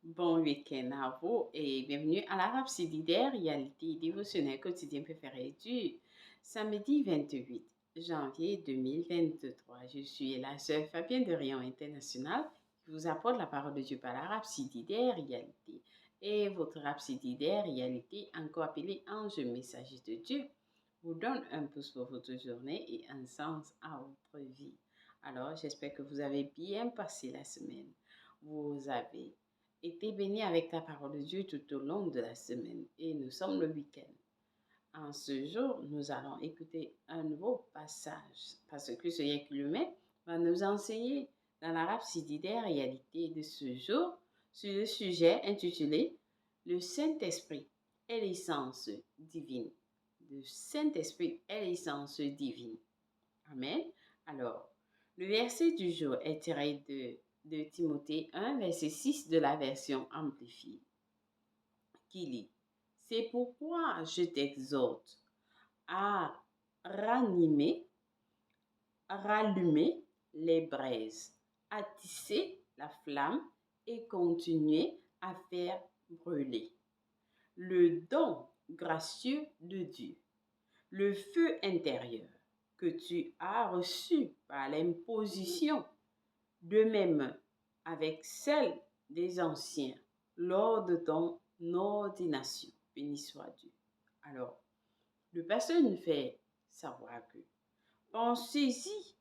Bon week-end à vous et bienvenue à la Rhapsodie des réalités dévotionnelles quotidiennes préférées du samedi 28 janvier 2023. Je suis la sœur Fabienne de Rayon International qui vous apporte la parole de Dieu par la Rhapsodie des réalités. Et votre Rhapsodie des réalités, encore appelée Ange messager de Dieu, vous donne un pouce pour votre journée et un sens à votre vie. Alors, j'espère que vous avez bien passé la semaine. Vous avez été béni avec ta parole de Dieu tout au long de la semaine et nous sommes le week-end. En ce jour, nous allons écouter un nouveau passage parce que ce Yéculumet va nous enseigner dans la Rhapsodie des réalités de ce jour sur le sujet intitulé Le Saint-Esprit est l'essence divine. Le Saint-Esprit est l'essence divine. Amen. Alors, le verset du jour est tiré de Timothée 1, verset 6 de la version amplifiée, qui lit: C'est pourquoi je t'exhorte à rallumer les braises, à tisser la flamme et continuer à faire brûler le don gracieux de Dieu, le feu intérieur que tu as reçu par l'imposition, de même avec celle des anciens lors de ton ordination. Béni soit Dieu. Alors, le pasteur nous fait savoir que, pensez-y,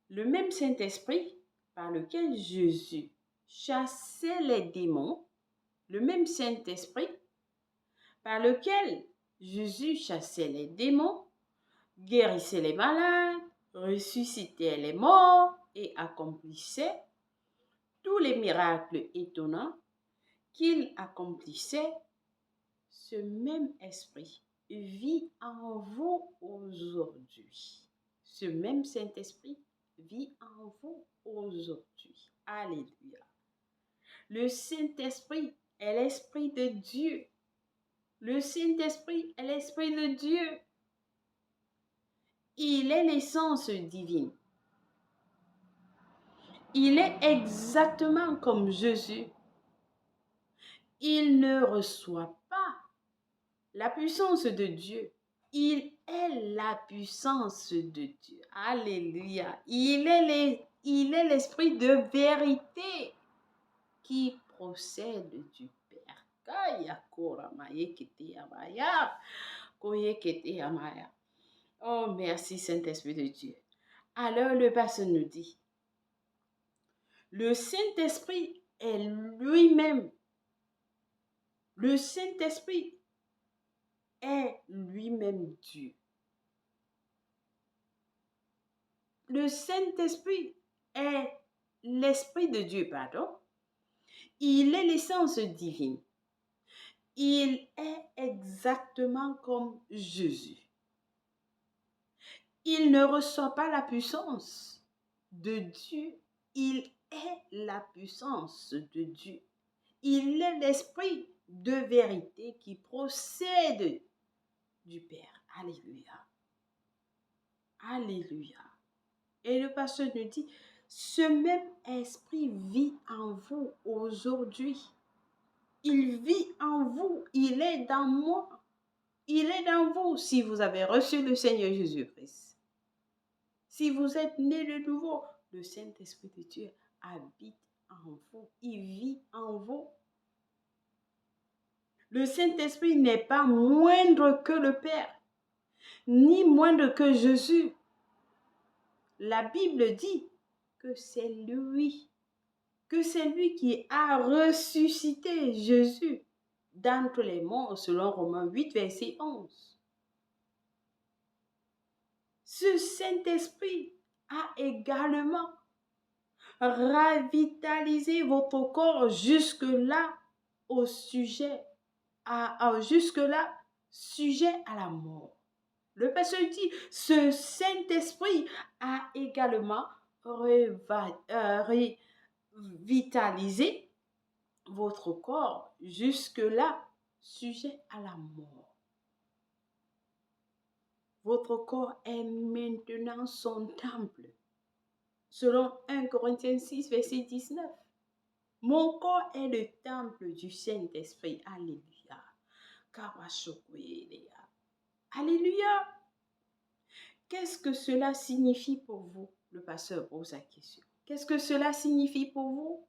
le même Saint-Esprit par lequel Jésus chassait les démons, le même Saint-Esprit par lequel Jésus chassait les démons, guérissait les malades, ressuscitait les morts et accomplissait tous les miracles étonnants qu'il accomplissait, ce même esprit vit en vous aujourd'hui. Ce même Saint-Esprit vit en vous aujourd'hui. Alléluia. Le Saint-Esprit est l'Esprit de Dieu. Le Saint-Esprit est l'Esprit de Dieu. Il est l'essence divine. Il est exactement comme Jésus. Il ne reçoit pas la puissance de Dieu. Il est la puissance de Dieu. Alléluia. Il est l'esprit de vérité qui procède du Père. Oh, merci Saint-Esprit de Dieu. Alors le pasteur nous dit, le Saint-Esprit est lui-même. Le Saint-Esprit est lui-même Dieu. Le Saint-Esprit est l'Esprit de Dieu, pardon. Il est l'essence divine. Il est exactement comme Jésus. Il ne reçoit pas la puissance de Dieu. Il est la puissance de Dieu. Il est l'Esprit de vérité qui procède du Père. Alléluia. Alléluia. Et le pasteur nous dit, ce même esprit vit en vous aujourd'hui. Il vit en vous. Il est dans moi. Il est dans vous si vous avez reçu le Seigneur Jésus-Christ. Si vous êtes né de nouveau, le Saint-Esprit de Dieu habite en vous. Il vit en vous. Le Saint-Esprit n'est pas moindre que le Père, ni moindre que Jésus. La Bible dit que c'est lui qui a ressuscité Jésus d'entre les morts, selon Romains 8, verset 11. Ce Saint-Esprit a également ravitalisé votre corps jusque-là sujet à la mort. Le pasteur dit, ce Saint-Esprit a également revitalisé votre corps jusque-là sujet à la mort. Votre corps est maintenant son temple, selon 1 Corinthiens 6, verset 19. Mon corps est le temple du Saint-Esprit. Alléluia. Kawashokoyelea. Alléluia. Qu'est-ce que cela signifie pour vous? Le pasteur pose la question. Qu'est-ce que cela signifie pour vous?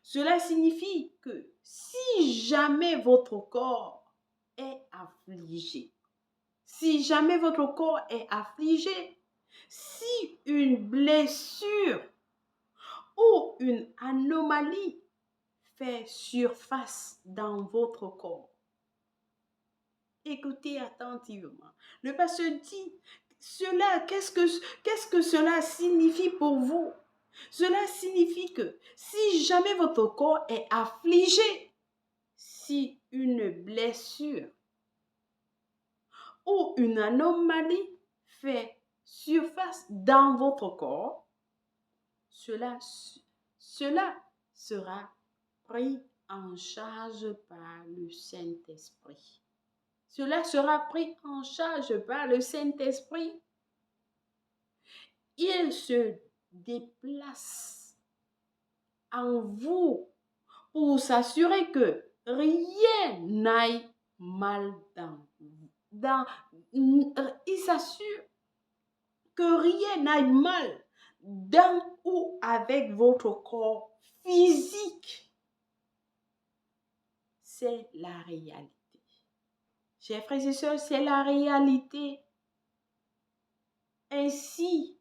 Cela signifie que si jamais votre corps est affligé, si jamais votre corps est affligé, si une blessure ou une anomalie fait surface dans votre corps, écoutez attentivement. Le pasteur dit, qu'est-ce que cela signifie pour vous? Cela signifie que si jamais votre corps est affligé, si une blessure ou une anomalie fait surface dans votre corps, cela sera pris en charge par le Saint-Esprit. Cela sera pris en charge par le Saint-Esprit. Il se déplace en vous pour s'assurer que rien n'aille mal il s'assure que rien n'aille mal dans ou avec votre corps physique. C'est la réalité. Chers frères et sœurs, c'est la réalité. Ainsi,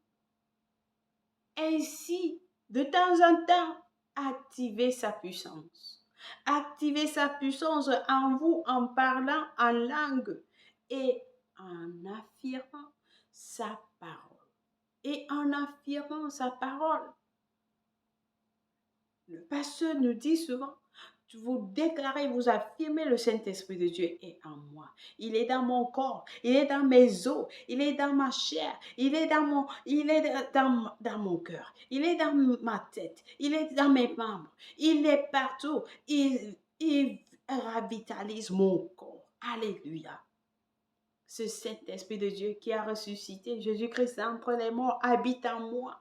de temps en temps, activez sa puissance. Activez sa puissance en vous en parlant en langue et en affirmant sa parole. Et en affirmant sa parole. Le pasteur nous dit souvent, vous déclarez, vous affirmez le Saint-Esprit de Dieu est en moi. Il est dans mon corps, il est dans mes os, il est dans ma chair, il est dans mon cœur, il est dans ma tête, il est dans mes membres, il est partout. Il revitalise mon corps. Alléluia. Ce Saint-Esprit de Dieu qui a ressuscité Jésus-Christ entre les morts habite en moi.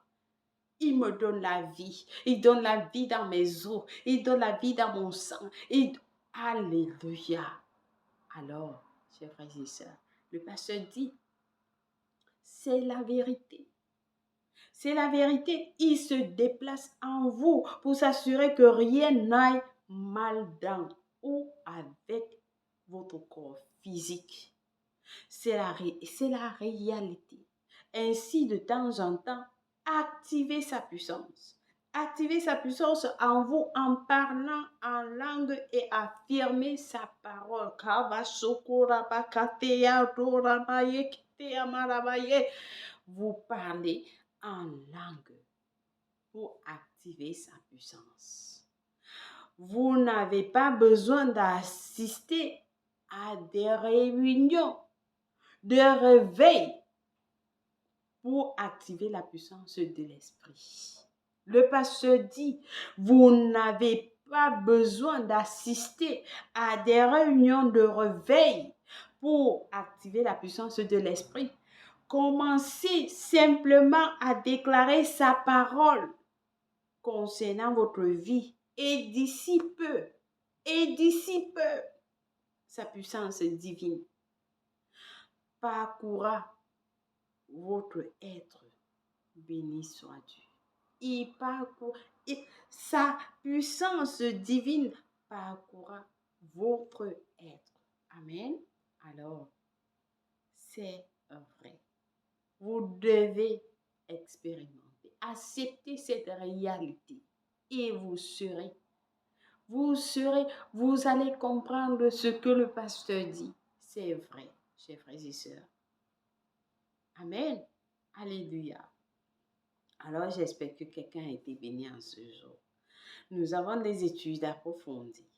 Il me donne la vie. Il donne la vie dans mes os. Il donne la vie dans mon sang. Alléluia. Alors, chers frères et sœurs, le pasteur dit, c'est la vérité. C'est la vérité. Il se déplace en vous pour s'assurer que rien n'aille mal dans ou avec votre corps physique. C'est la réalité. Ainsi, de temps en temps, activez sa puissance. Activez sa puissance en vous en parlant en langue et affirmez sa parole. Vous parlez en langue pour activer sa puissance. Vous n'avez pas besoin d'assister à des réunions de réveil pour activer la puissance de l'esprit. Le pasteur dit, vous n'avez pas besoin d'assister à des réunions de réveil pour activer la puissance de l'esprit. Commencez simplement à déclarer sa parole concernant votre vie et d'ici peu, sa puissance divine parcourra votre être. Béni soit Dieu. Sa puissance divine parcourra votre être. Amen. Alors, c'est vrai. Vous devez expérimenter, accepter cette réalité et vous allez comprendre ce que le pasteur dit. C'est vrai, chers frères et sœurs. Amen. Alléluia. Alors, j'espère que quelqu'un a été béni en ce jour. Nous avons des études approfondies.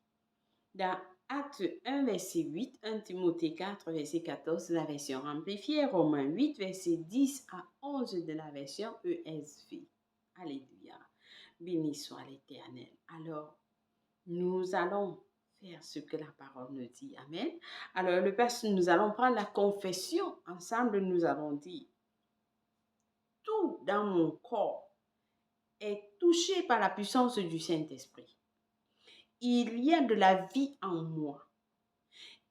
Dans Acte 1, verset 8, 1 Timothée 4, verset 14 de la version amplifiée, Romains 8, verset 10 à 11 de la version ESV. Alléluia. Béni soit l'Éternel. Alors, nous allons faire ce que la parole nous dit. Amen. Alors, nous allons prendre la confession. Ensemble, nous allons dire, tout dans mon corps est touché par la puissance du Saint-Esprit. Il y a de la vie en moi.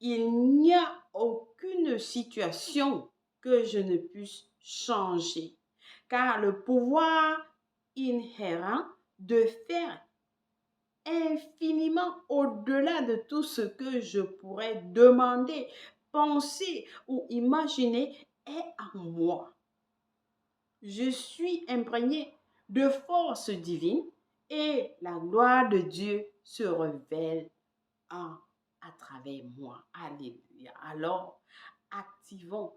Il n'y a aucune situation que je ne puisse changer, car le pouvoir inhérent de faire infiniment au-delà de tout ce que je pourrais demander, penser ou imaginer est en moi. Je suis imprégné de force divine et la gloire de Dieu se révèle à travers moi. Alléluia. Alors, activons,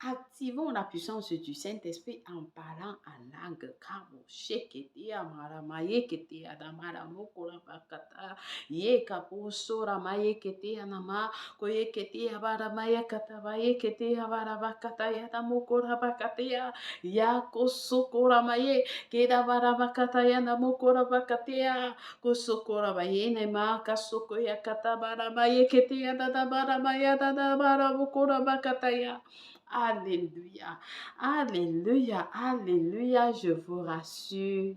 activons la puissance du Saint-Esprit en parlant en langue. Kabo shekete amara maye kete adamara mokora bakata ye kapo sora maye kete anama koye kete abara maye kata maye kete abara bakata ya damokora bakata ya kosokora maye keda bara bakata ya damokora bakata ya kosokora maye nema kasoko ya kata bara maye kete ya dadabara maya dadabara bokora bakata ya. Alléluia, alléluia, alléluia, je vous rassure,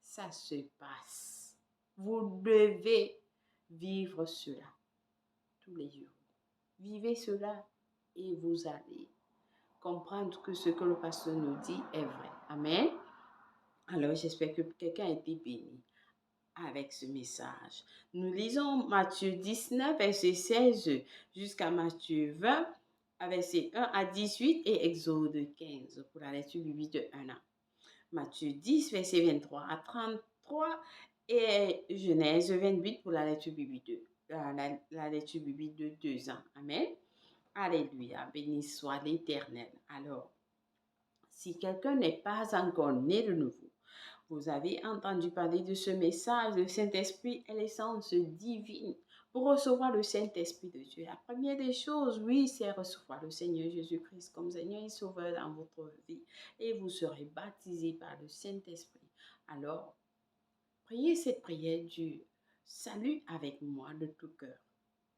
ça se passe. Vous devez vivre cela tous les jours. Vivez cela et vous allez comprendre que ce que le pasteur nous dit est vrai. Amen. Alors, j'espère que quelqu'un a été béni avec ce message. Nous lisons Matthieu 19, verset 16 jusqu'à Matthieu 20, versets 1 à 18 et Exode 15 pour la lecture biblique de 1 an. Matthieu 10, verset 23 à 33 et Genèse 28 pour la lecture biblique de, la lecture biblique de 2 ans. Amen. Alléluia. Béni soit l'Éternel. Alors, si quelqu'un n'est pas encore né de nouveau, vous avez entendu parler de ce message, le Saint-Esprit est l'essence divine. Pour recevoir le Saint-Esprit de Dieu, la première des choses, oui, c'est recevoir le Seigneur Jésus-Christ comme Seigneur et Sauveur dans votre vie. Et vous serez baptisé par le Saint-Esprit. Alors, priez cette prière du salut avec moi de tout cœur.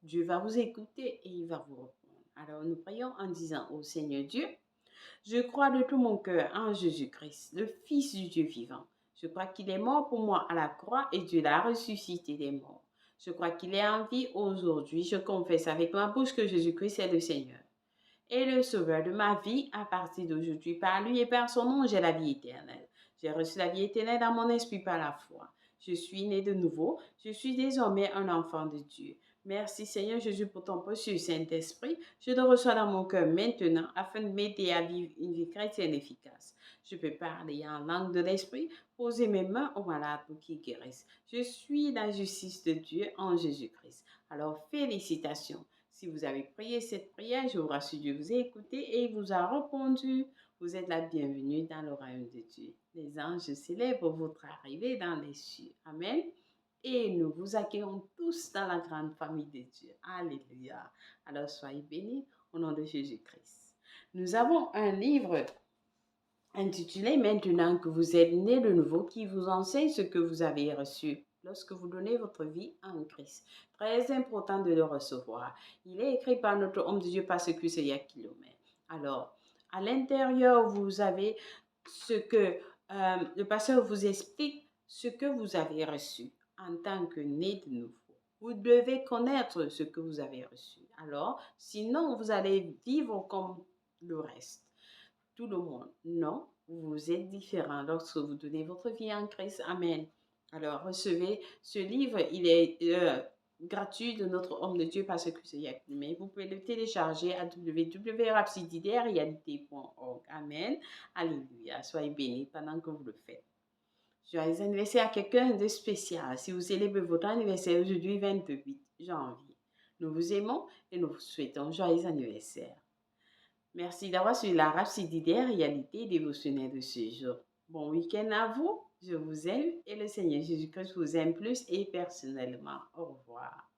Dieu va vous écouter et il va vous répondre. Alors, nous prions en disant au Seigneur Dieu, je crois de tout mon cœur en Jésus-Christ, le Fils du Dieu vivant. Je crois qu'il est mort pour moi à la croix et Dieu l'a ressuscité des morts. Je crois qu'il est en vie aujourd'hui. Je confesse avec ma bouche que Jésus-Christ est le Seigneur et le Sauveur de ma vie. À partir d'aujourd'hui, par lui et par son nom, j'ai la vie éternelle. J'ai reçu la vie éternelle dans mon esprit par la foi. Je suis né de nouveau. Je suis désormais un enfant de Dieu. Merci Seigneur Jésus pour ton précieux Saint-Esprit. Je te reçois dans mon cœur maintenant afin de m'aider à vivre une vie chrétienne efficace. Je peux parler en langue de l'Esprit, poser mes mains aux malades pour qu'ils guérissent. Je suis la justice de Dieu en Jésus-Christ. Alors félicitations. Si vous avez prié cette prière, je vous rassure, Dieu vous a écouté et il vous a répondu. Vous êtes la bienvenue dans le royaume de Dieu. Les anges célèbrent votre arrivée dans les cieux. Amen. Et nous vous accueillons tous dans la grande famille de Dieu. Alléluia. Alors soyez bénis au nom de Jésus-Christ. Nous avons un livre intitulé Maintenant que vous êtes nés de nouveau qui vous enseigne ce que vous avez reçu lorsque vous donnez votre vie en Christ. Très important de le recevoir. Il est écrit par notre homme de Dieu, parce que c'est il y a kilomètres. Alors, à l'intérieur, vous avez ce que le pasteur vous explique, ce que vous avez reçu en tant que né de nouveau. Vous devez connaître ce que vous avez reçu. Alors, sinon, vous allez vivre comme le reste. Tout le monde. Non, vous êtes différent lorsque vous donnez votre vie en Christ. Amen. Alors, recevez ce livre. Il est gratuit de notre homme de Dieu, parce que c'est mais vous pouvez le télécharger à www.rapsididaire.org. Amen. Alléluia. Soyez bénis pendant que vous le faites. Joyeux anniversaire à quelqu'un de spécial. Si vous célébrez votre anniversaire aujourd'hui, 28 janvier. Nous vous aimons et nous vous souhaitons joyeux anniversaire. Merci d'avoir suivi la Rapsididaire réalité dévotionnelle de ce jour. Bon week-end à vous. Je vous aime et le Seigneur Jésus-Christ vous aime plus et personnellement. Au revoir.